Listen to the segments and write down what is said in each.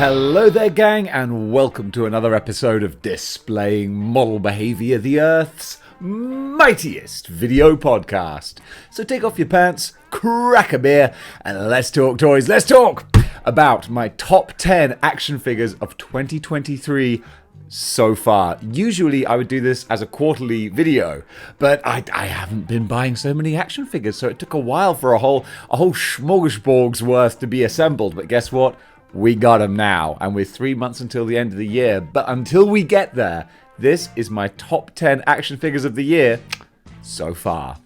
Hello there, gang, and welcome to another episode of Displaying-Model-Behaviour, the Earth's mightiest video podcast. So take off your pants, crack a beer, and let's talk toys. Let's talk about my top 10 action figures of 2023 so far. Usually I would do this as a quarterly video, but I haven't been buying so many action figures, so it took a while for a whole smorgasbord's worth to be assembled. But guess what? We got them now, and we're 3 months until the end of the year. But until we get there, this is my top 10 action figures of the year so far.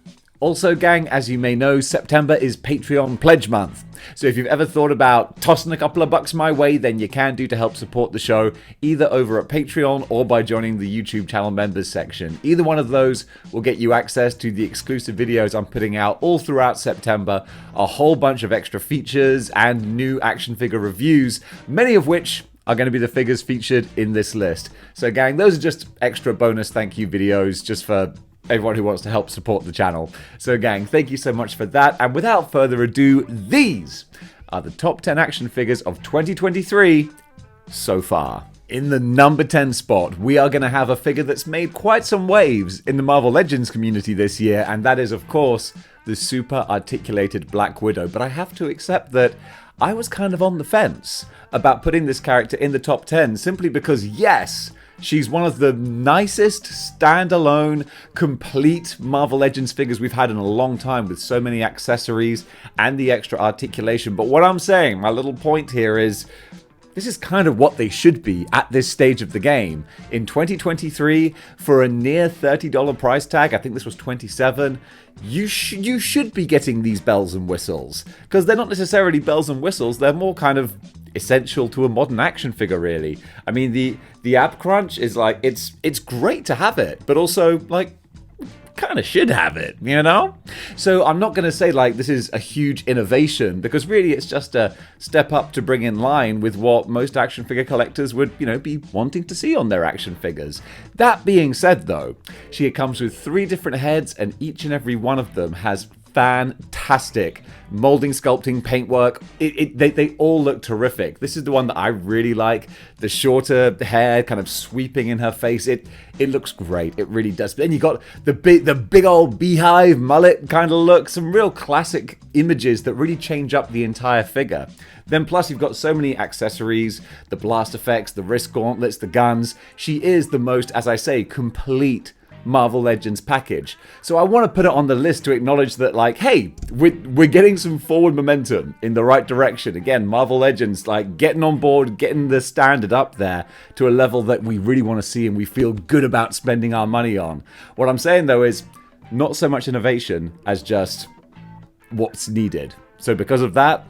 Also, gang, as you may know, September is Patreon Pledge Month. So if you've ever thought about tossing a couple of bucks my way, then you can do to help support the show, either over at Patreon or by joining the YouTube channel members section. Either one of those will get you access to the exclusive videos I'm putting out all throughout September, a whole bunch of extra features and new action figure reviews, many of which are going to be the figures featured in this list. So gang, those are just extra bonus thank you videos just for everyone who wants to help support the channel. So gang, thank you so much for that. And without further ado, these are the top 10 action figures of 2023 so far. In the number 10 spot, we are going to have a figure that's made quite some waves in the Marvel Legends community this year, and that is, of course, the super articulated Black Widow. But I have to accept that I was kind of on the fence about putting this character in the top 10, simply because, yes, she's one of the nicest standalone, complete Marvel Legends figures we've had in a long time, with so many accessories and the extra articulation. But what I'm saying, my little point here is, this is kind of what they should be at this stage of the game. In 2023, for a near $30 price tag, I think this was $27, you should be getting these bells and whistles. Because they're not necessarily bells and whistles, they're more kind of essential to a modern action figure, really. I mean, the ab crunch is like, it's great to have it, but also, like, kind of should have it, you know? So I'm not going to say like this is a huge innovation, because really it's just a step up to bring in line with what most action figure collectors would, you know, be wanting to see on their action figures. That being said, though, she comes with 3 different heads, and each and every one of them has fantastic molding, sculpting, paintwork. They all look terrific. This is the one that I really like. The shorter hair kind of sweeping in her face. It looks great. It really does. But then you got the big old beehive mullet kind of look. Some real classic images that really change up the entire figure. Then plus you've got so many accessories, the blast effects, the wrist gauntlets, the guns. She is the most, as I say, complete Marvel Legends package. So I want to put it on the list to acknowledge that, like, hey, we're getting some forward momentum in the right direction. Again, Marvel Legends, like, getting on board, getting the standard up there to a level that we really want to see and we feel good about spending our money on. What I'm saying, though, is not so much innovation as just what's needed. So because of that,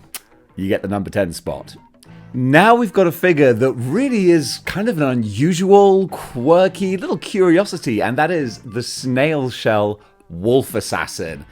you get the number 10 spot. Now we've got a figure that really is kind of an unusual, quirky little curiosity, and that is the snail shell wolf assassin.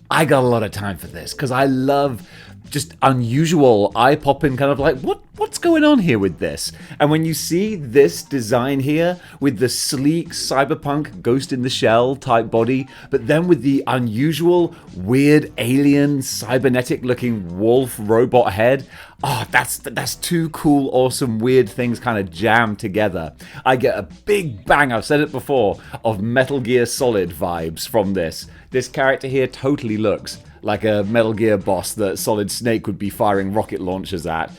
I got a lot of time for this because I love just unusual, eye-popping kind of like, what's going on here with this? And when you see this design here with the sleek cyberpunk Ghost in the Shell type body, but then with the unusual, weird, alien, cybernetic looking wolf robot head, oh, that's 2 cool, awesome, weird things kind of jammed together. I get a big bang, I've said it before, of Metal Gear Solid vibes from this. This character here totally looks like a Metal Gear boss that Solid Snake would be firing rocket launchers at.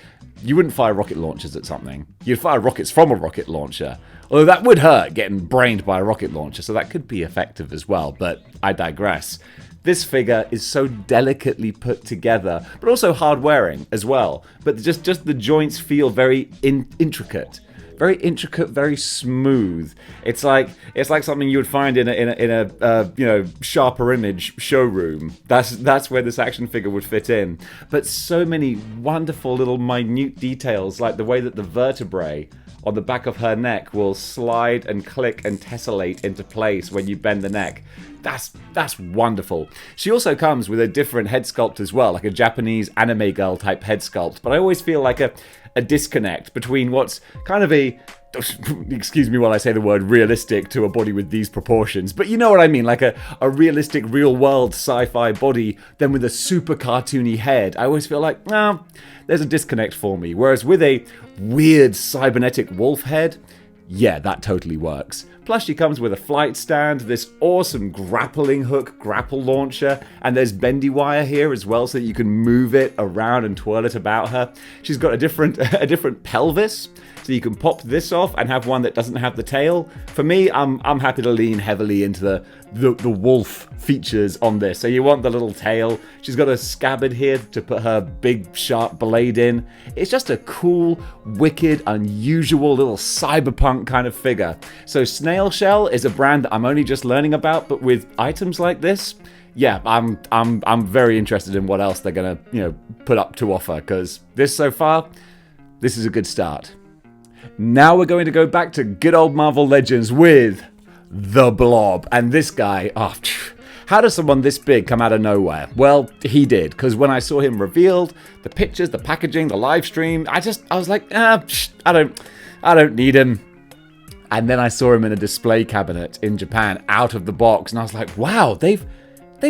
You wouldn't fire rocket launchers at something. You'd fire rockets from a rocket launcher. Although that would hurt, getting brained by a rocket launcher, so that could be effective as well, but I digress. This figure is so delicately put together, but also hard-wearing as well. But just the joints feel very intricate. Very intricate, very smooth. It's like something you would find in a you know, sharper image showroom. That's where this action figure would fit in. But so many wonderful little minute details, like the way that the vertebrae on the back of her neck will slide and click and tessellate into place when you bend the neck. That's wonderful. She also comes with a different head sculpt as well, like a Japanese anime girl type head sculpt. But I always feel like a disconnect between what's kind of a excuse me while I say the word realistic to a body with these proportions, but you know what I mean, like a realistic real-world sci-fi body, then with a super cartoony head. I always feel like, there's a disconnect for me. Whereas with a weird cybernetic wolf head, yeah, that totally works. Plus she comes with a flight stand, this awesome grappling hook grapple launcher, and there's bendy wire here as well so that you can move it around and twirl it about her. She's got a different pelvis, so you can pop this off and have one that doesn't have the tail. For me, I'm happy to lean heavily into the wolf features on this. So you want the little tail. She's got a scabbard here to put her big sharp blade in. It's just a cool, wicked, unusual little cyberpunk kind of figure. So Snail Shell is a brand that I'm only just learning about, but with items like this, yeah, I'm very interested in what else they're gonna, put up to offer, because this so far, this is a good start. Now we're going to go back to good old Marvel Legends with the Blob. And this guy, how does someone this big come out of nowhere? Well, he did, because when I saw him revealed, the pictures, the packaging, the live stream, I was like, I don't need him. And then I saw him in a display cabinet in Japan, out of the box, and I was like, wow, they've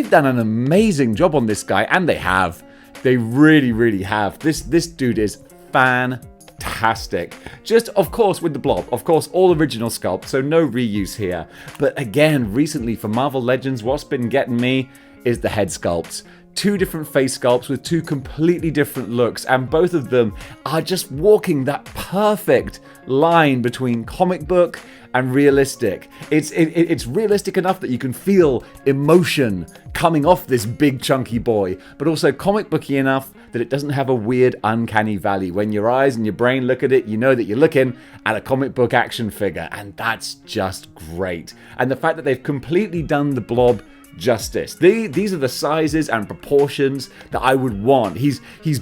done an amazing job on this guy, and they have. They really, really have. This dude is fantastic. Just, of course, with the Blob, of course, all original sculpt, so no reuse here. But again, recently for Marvel Legends, what's been getting me is the head sculpts. Two different face sculpts with two completely different looks, and both of them are just walking that perfect line between comic book and realistic. It's realistic enough that you can feel emotion coming off this big chunky boy, but also comic booky enough that it doesn't have a weird uncanny valley. When your eyes and your brain look at it, you know that you're looking at a comic book action figure, and that's just great. And the fact that they've completely done the Blob justice. These are the sizes and proportions that I would want. He's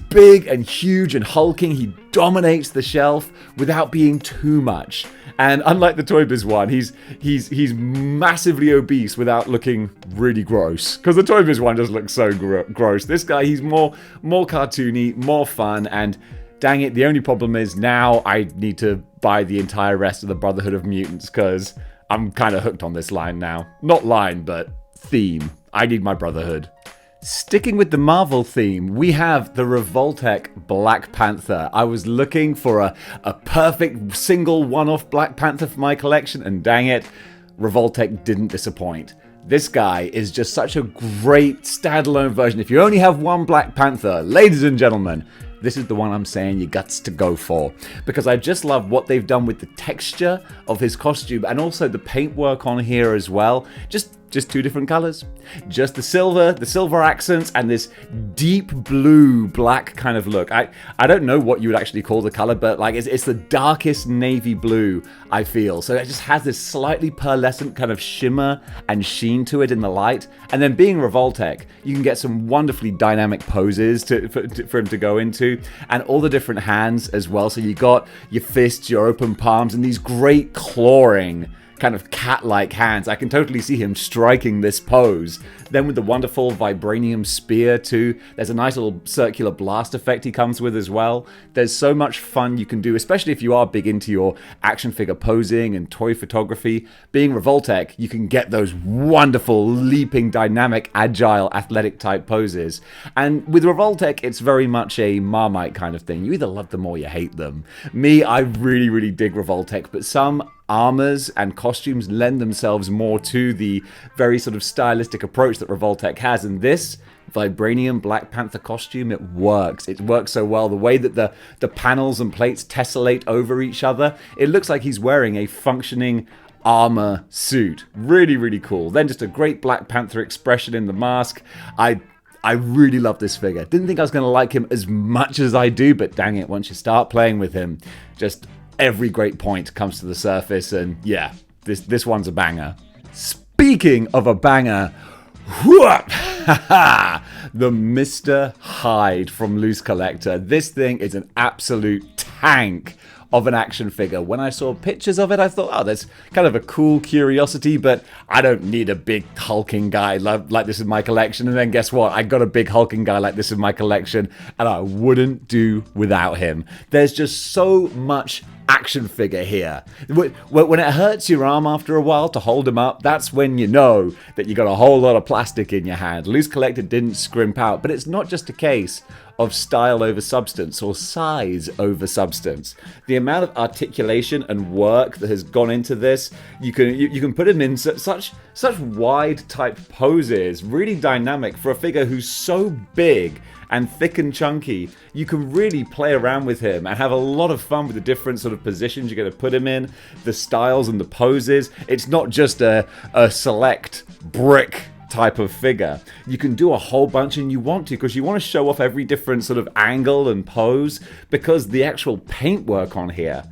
big and huge and hulking. He dominates the shelf without being too much. And unlike the Toy Biz one, he's massively obese without looking really gross. Because the Toy Biz one just looks so gross. This guy, he's more cartoony, more fun, and dang it, the only problem is now I need to buy the entire rest of the Brotherhood of Mutants because I'm kind of hooked on this line now. Not line, but theme. I need my Brotherhood. Sticking with the Marvel theme, we have the Revoltech Black Panther. I was looking for a perfect single one-off Black Panther for my collection, and dang it, Revoltech didn't disappoint. This guy is just such a great standalone version. If you only have one Black Panther, ladies and gentlemen, this is the one I'm saying you guts to go for. Because I just love what they've done with the texture of his costume and also the paintwork on here as well. Just two different colors. Just the silver accents, and this deep blue black kind of look. I don't know what you would actually call the color, but like it's the darkest navy blue, I feel. So it just has this slightly pearlescent kind of shimmer and sheen to it in the light. And then being Revoltech, you can get some wonderfully dynamic poses for him to go into, and all the different hands as well. So you got your fists, your open palms, and these great clawing kind of cat-like hands. I can totally see him striking this pose. Then with the wonderful vibranium spear too, there's a nice little circular blast effect he comes with as well. There's so much fun you can do, especially if you are big into your action figure posing and toy photography. Being Revoltech, you can get those wonderful, leaping, dynamic, agile, athletic type poses. And with Revoltech, it's very much a Marmite kind of thing. You either love them or you hate them. Me, I really, really dig Revoltech, but some armors and costumes lend themselves more to the very sort of stylistic approach that Revoltech has, and this vibranium Black Panther costume, it works. It works so well. The way that the panels and plates tessellate over each other, it looks like he's wearing a functioning armor suit. Really, really cool. Then just a great Black Panther expression in the mask. I really love this figure. Didn't think I was going to like him as much as I do, but dang it, once you start playing with him, just every great point comes to the surface, and yeah, this one's a banger. Speaking of a banger, the Mr. Hyde from Loose Collector. This thing is an absolute tank of an action figure. When I saw pictures of it, I thought, oh, that's kind of a cool curiosity, but I don't need a big hulking guy like this in my collection. And then guess what? I got a big hulking guy like this in my collection, and I wouldn't do without him. There's just so much action figure here. When it hurts your arm after a while to hold him up, that's when you know that you got a whole lot of plastic in your hand. Loose Collector didn't scrimp out, but it's not just a case of style over substance or size over substance. The amount of articulation and work that has gone into this, you can put him in such wide type poses, really dynamic for a figure who's so big and thick and chunky. You can really play around with him and have a lot of fun with the different sort of positions you're going to put him in, the styles and the poses. It's not just a select brick type of figure. You can do a whole bunch, and you want to, because you want to show off every different sort of angle and pose, because the actual paintwork on here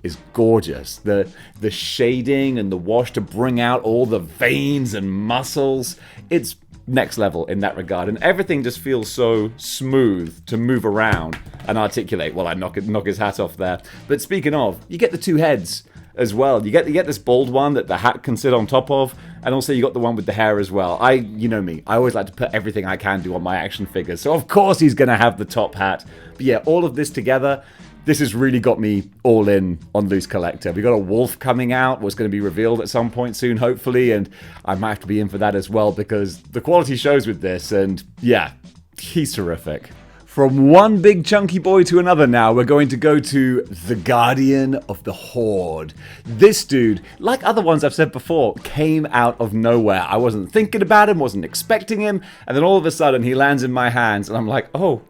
is gorgeous. The shading and the wash to bring out all the veins and muscles, it's next level in that regard, and everything just feels so smooth to move around and articulate. Well, I knock his hat off there. But speaking of, you get the two heads as well. You get this bald one that the hat can sit on top of, and also you got the one with the hair as well. You know me, I always like to put everything I can do on my action figures, so of course he's gonna have the top hat. But yeah, all of this together, this has really got me all in on Loose Collector. We got a wolf coming out, what's going to be revealed at some point soon, hopefully, and I might have to be in for that as well, because the quality shows with this, and yeah, he's terrific. From one big chunky boy to another now, we're going to go to the Guardian of the Horde. This dude, like other ones I've said before, came out of nowhere. I wasn't thinking about him, wasn't expecting him, and then all of a sudden he lands in my hands, and I'm like, oh,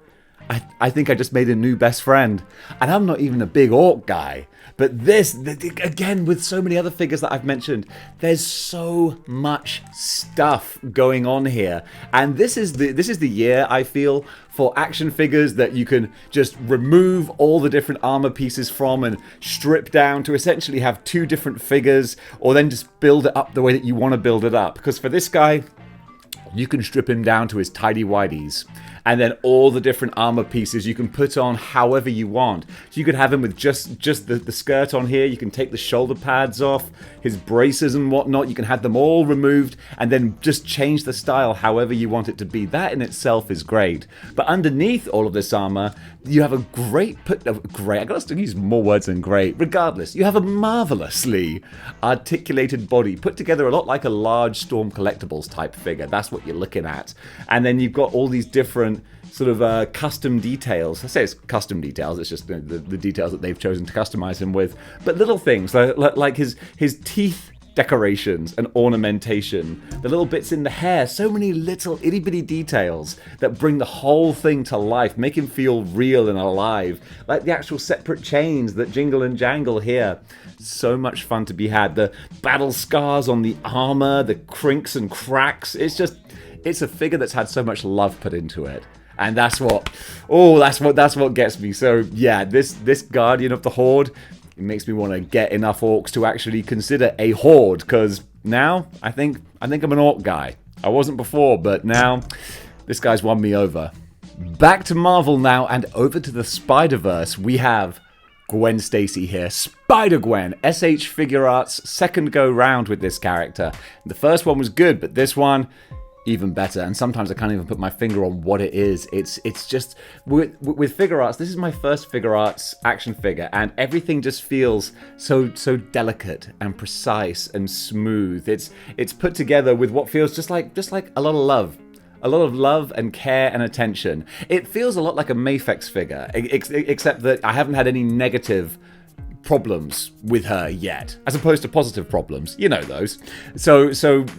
I think I just made a new best friend. And I'm not even a big orc guy. But this, again, with so many other figures that I've mentioned, there's so much stuff going on here. And this is the year, I feel, for action figures that you can just remove all the different armor pieces from and strip down to essentially have two different figures, or then just build it up the way that you want to build it up. Because for this guy, you can strip him down to his tidy-whities. And then all the different armor pieces you can put on however you want. So you could have him with just the skirt on here. You can take the shoulder pads off, his braces and whatnot. You can have them all removed and then just change the style however you want it to be. That in itself is great. But underneath all of this armor, you have a great, I gotta use more words than great. Regardless, you have a marvelously articulated body put together a lot like a large Storm Collectibles type figure. That's what you're looking at. And then you've got all these different sort of custom details. I say it's custom details, it's just the details that they've chosen to customize him with. But little things like his teeth decorations and ornamentation, the little bits in the hair, so many little itty bitty details that bring the whole thing to life, make him feel real and alive, like the actual separate chains that jingle and jangle here. So much fun to be had. The battle scars on the armor, the crinks and cracks, it's a figure that's had so much love put into it. And that's what gets me. So yeah, this Guardian of the Horde, it makes me want to get enough orcs to actually consider a horde, because now I think I'm an orc guy. I wasn't before, but now this guy's won me over. Back to Marvel now, and over to the Spider-Verse. We have Gwen Stacy here. Spider-Gwen, SH Figure Arts, second go round with this character. The first one was good, but this one, even better. And sometimes I can't even put my finger on what it is. It's just, with Figure Arts, this is my first Figure Arts action figure, and everything just feels so delicate and precise and smooth. It's put together with what feels just like a lot of love. A lot of love and care and attention. It feels a lot like a Mafex figure, except that I haven't had any negative problems with her yet, as opposed to positive problems. You know those. So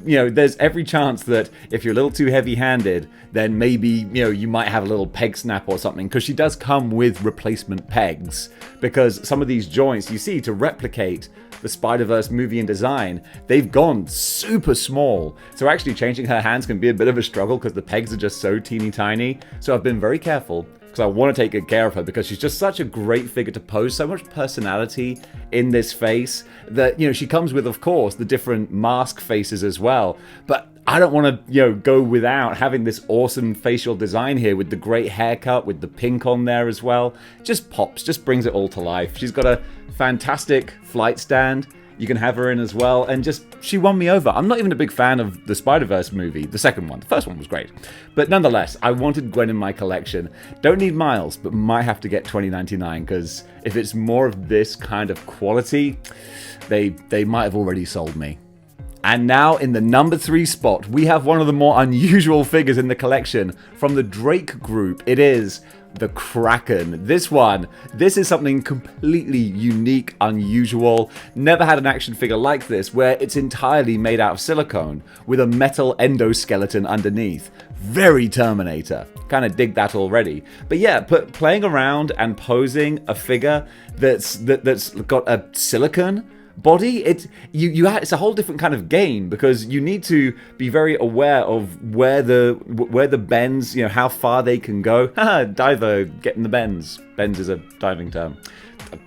you know, there's every chance that if you're a little too heavy-handed, then maybe, you know, you might have a little peg snap or something, because she does come with replacement pegs, because some of these joints you see to replicate the Spider-Verse movie and design, they've gone super small. So actually changing her hands can be a bit of a struggle because the pegs are just so teeny tiny. So I've been very careful, because I want to take good care of her, because she's just such a great figure to pose, so much personality in this face that, you know, she comes with, of course, the different mask faces as well. But I don't want to, you know, go without having this awesome facial design here with the great haircut, with the pink on there as well. Just pops, just brings it all to life. She's got a fantastic flight stand. you can have her in as well, and just, she won me over. I'm not even a big fan of the Spider-Verse movie, the second one. The first one was great. But nonetheless, I wanted Gwen in my collection. Don't need Miles, but might have to get 2099, because if it's more of this kind of quality, they might have already sold me. And now in the number 3 spot, we have one of the more unusual figures in the collection. From the Drake group, it is the Kraken. This is something completely unique, unusual. Never had an action figure like this, where it's entirely made out of silicone, with a metal endoskeleton underneath. Very Terminator. Kind of dig that already. But yeah, playing around and posing a figure that's got a silicone body, it's a whole different kind of game, because you need to be very aware of where the bends, how far they can go. Haha, diver getting the bends. Bends is a diving term.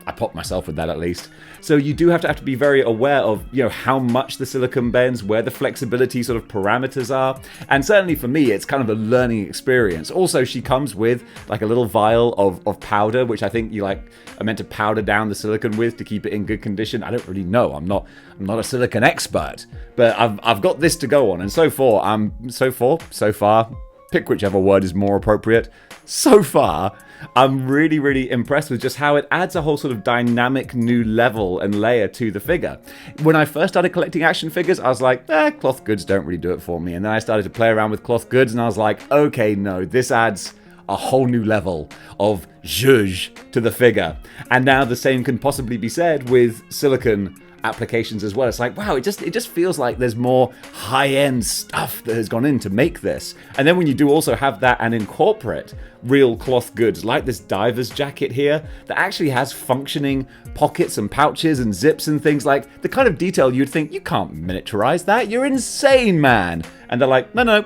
I popped myself with that, at least. So you do have to be very aware of, how much the silicone bends, where the flexibility sort of parameters are. And certainly for me, it's kind of a learning experience. Also, she comes with like a little vial of powder, which I think you are meant to powder down the silicone with to keep it in good condition. I don't really know. I'm not a silicone expert, but I've got this to go on. And so far, pick whichever word is more appropriate. So far, I'm really, really impressed with just how it adds a whole sort of dynamic new level and layer to the figure. When I first started collecting action figures, I was like, cloth goods don't really do it for me. And then I started to play around with cloth goods, and I was like, okay, no, this adds a whole new level of zhuzh to the figure. And now the same can possibly be said with silicone applications as well. It's like, wow, it just feels like there's more high-end stuff that has gone in to make this. And then when you do also have that and incorporate real cloth goods, like this diver's jacket here, that actually has functioning pockets and pouches and zips and things, like the kind of detail you'd think, you can't miniaturize that, you're insane, man. And they're like, no,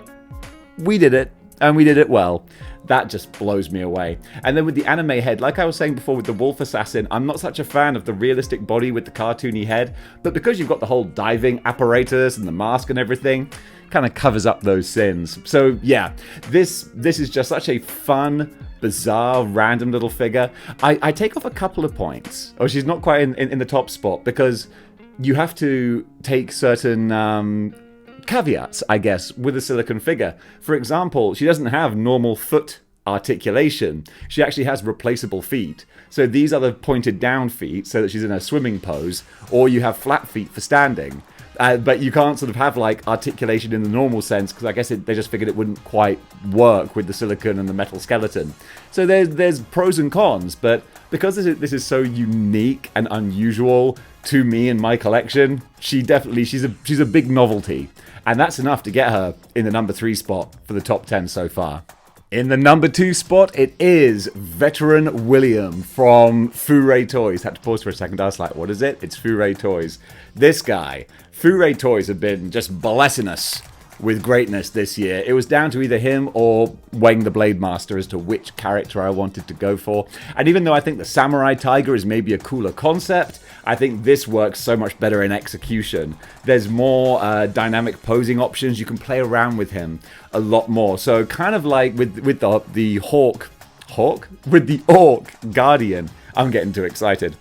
we did it, and we did it well. That just blows me away. And then with the anime head, like I was saying before with the Wolf Assassin, I'm not such a fan of the realistic body with the cartoony head, but because you've got the whole diving apparatus and the mask and everything, kind of covers up those sins. So yeah, this is just such a fun, bizarre, random little figure. I take off a couple of points. Oh, she's not quite in the top spot, because you have to take certain caveats, I guess, with a silicone figure. For example, she doesn't have normal foot articulation. She actually has replaceable feet. So these are the pointed down feet so that she's in a swimming pose, or you have flat feet for standing. But you can't sort of have like articulation in the normal sense, because I guess they just figured it wouldn't quite work with the silicone and the metal skeleton. So there's pros and cons, but because this is so unique and unusual to me in my collection, she's a big novelty. And that's enough to get her in the number 3 spot for the top 10 so far. In the number 2 spot, it is Veteran William from Furay Toys. Had to pause for a second. I was like, what is it? It's Furay Toys. This guy. Furay Toys have been just blessing us with greatness this year. It was down to either him or Wang the Blade Master as to which character I wanted to go for. And even though I think the Samurai Tiger is maybe a cooler concept, I think this works so much better in execution. There's more dynamic posing options. You can play around with him a lot more. So kind of like with the with the Orc Guardian. I'm getting too excited.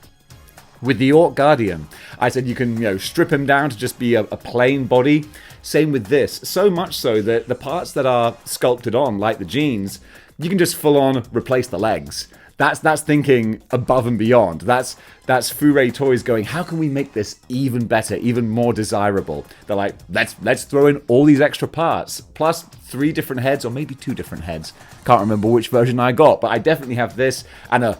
With the Orc Guardian, I said you can strip him down to just be a plain body. Same with this. So much so that the parts that are sculpted on, like the jeans, you can just full on replace the legs. That's thinking above and beyond. That's Furay Toys going, how can we make this even better, even more desirable? They're like, let's throw in all these extra parts, plus 3 different heads, or maybe 2 different heads. Can't remember which version I got, but I definitely have this and a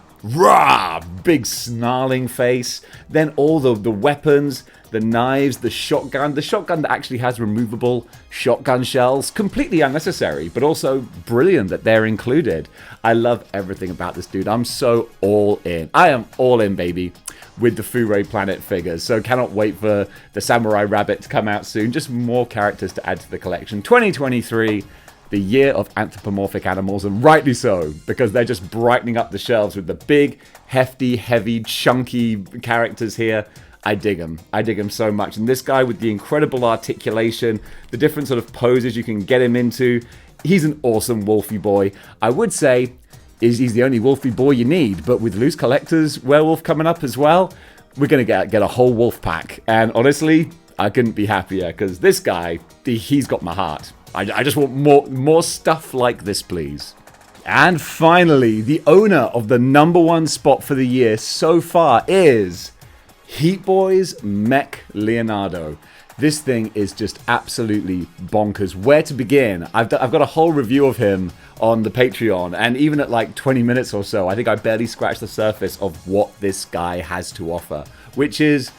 big snarling face. Then all the weapons, the knives, the shotgun that actually has removable shotgun shells. Completely unnecessary, but also brilliant that they're included. I love everything about this dude. I'm so all in. I am all in, baby, with the Furay Planet figures. So cannot wait for the Samurai Rabbit to come out soon. Just more characters to add to the collection. 2023, the year of anthropomorphic animals, and rightly so, because they're just brightening up the shelves with the big, hefty, heavy, chunky characters here. I dig him so much. And this guy with the incredible articulation, the different sort of poses you can get him into, he's an awesome Wolfie boy. I would say he's the only Wolfie boy you need, but with Loose Collector's Werewolf coming up as well, we're going to get a whole wolf pack. And honestly, I couldn't be happier because this guy, he's got my heart. I just want more stuff like this, please. And finally, the owner of the #1 spot for the year so far is Heat Boy's Mech Leonardo. This thing is just absolutely bonkers. Where to begin? I've got a whole review of him on the Patreon, and even at like 20 minutes or so, I think I barely scratched the surface of what this guy has to offer, which is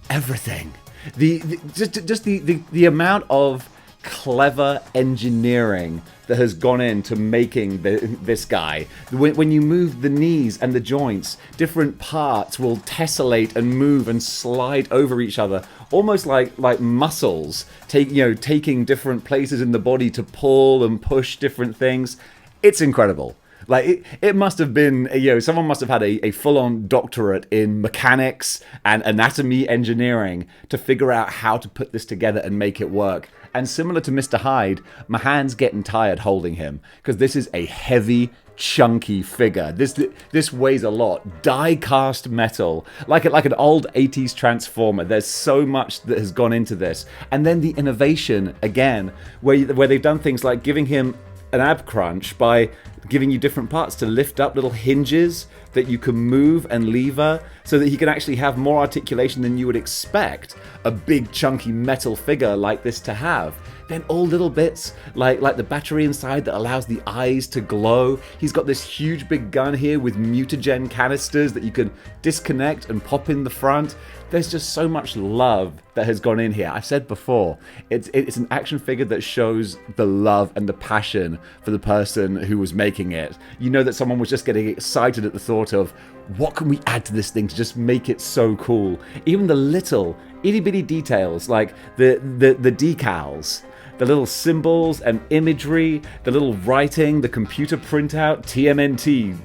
everything. The amount of clever engineering that has gone into making this guy. When you move the knees and the joints, different parts will tessellate and move and slide over each other, almost like muscles, taking different places in the body to pull and push different things. It's incredible. Like, it must have been, someone must have had a full-on doctorate in mechanics and anatomy engineering to figure out how to put this together and make it work. And similar to Mr. Hyde, my hand's getting tired holding him, because this is a heavy, chunky figure. This weighs a lot. Die-cast metal, like an old 80s Transformer. There's so much that has gone into this. And then the innovation, again, where they've done things like giving him an ab crunch by giving you different parts to lift up, little hinges that you can move and lever so that he can actually have more articulation than you would expect a big chunky metal figure like this to have. Then all little bits like the battery inside that allows the eyes to glow. He's got this huge big gun here with mutagen canisters that you can disconnect and pop in the front. There's just so much love that has gone in here. I've said before, it's an action figure that shows the love and the passion for the person who was making it. You know that someone was just getting excited at the thought of, what can we add to this thing to just make it so cool? Even the little itty bitty details, like the decals, the little symbols and imagery, the little writing, the computer printout, TMNT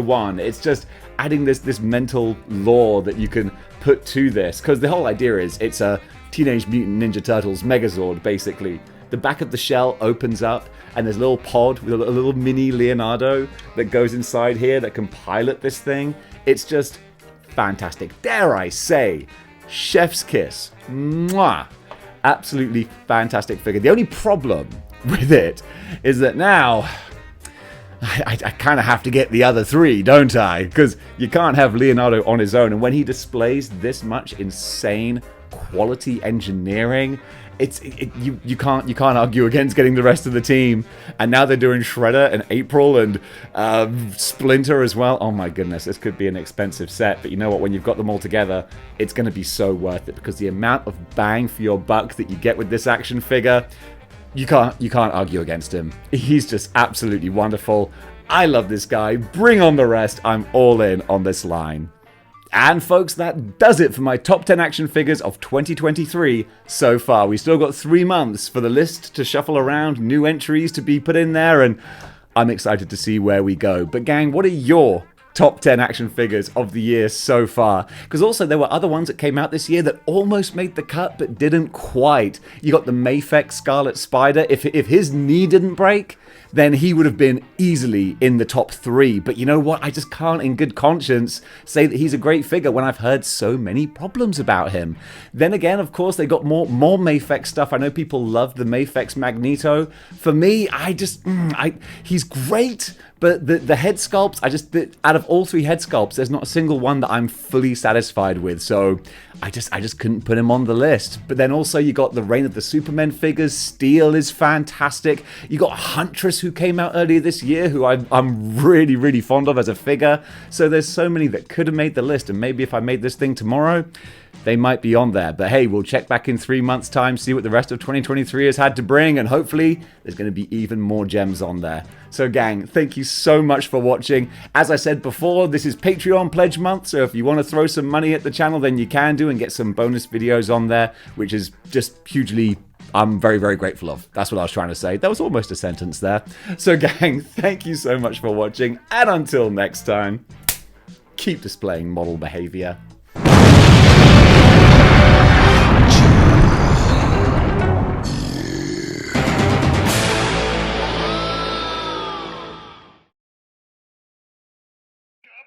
01. It's just adding this mental lore that you can put to this, because the whole idea is it's a Teenage Mutant Ninja Turtles Megazord, basically. The back of the shell opens up and there's a little pod with a little mini Leonardo that goes inside here that can pilot this thing. It's just fantastic. Dare I say, chef's kiss. Mwah! Absolutely fantastic figure. The only problem with it is that now I kind of have to get the other three, don't I? Because you can't have Leonardo on his own. And when he displays this much insane quality engineering, you can't argue against getting the rest of the team. And now they're doing Shredder and April and Splinter as well. Oh my goodness, this could be an expensive set. But you know what? When you've got them all together, it's going to be so worth it, because the amount of bang for your buck that you get with this action figure, you can't argue against him. He's just absolutely wonderful. I love this guy. Bring on the rest. I'm all in on this line. And folks, that does it for my top 10 action figures of 2023 so far. We still got 3 months for the list to shuffle around, new entries to be put in there, and I'm excited to see where we go. But gang, what are your top 10 action figures of the year so far? Because also there were other ones that came out this year that almost made the cut but didn't quite. You got the Mafex Scarlet Spider. If his knee didn't break, then he would have been easily in the top 3. But you know what? I just can't in good conscience say that he's a great figure when I've heard so many problems about him. Then again, of course, they got more Mafex stuff. I know people loved the Mafex Magneto. For me, he's great, but the head sculpts, out of all 3 head sculpts, there's not a single one that I'm fully satisfied with. So I just couldn't put him on the list. But then also you got the Reign of the Supermen figures. Steel is fantastic. You got Huntress, who came out earlier this year, who I'm really, really fond of as a figure. So there's so many that could have made the list. And maybe if I made this thing tomorrow, they might be on there. But hey, we'll check back in 3 months' time, see what the rest of 2023 has had to bring, and hopefully there's going to be even more gems on there. So gang, thank you so much for watching. As I said before, this is Patreon Pledge Month, so if you want to throw some money at the channel, then you can do and get some bonus videos on there, which is just hugely, I'm very, very grateful of. That's what I was trying to say. That was almost a sentence there. So gang, thank you so much for watching, and until next time, keep displaying model behavior. Cup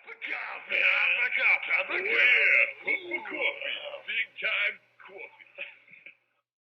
of coffee, cup of coffee. coffee, big time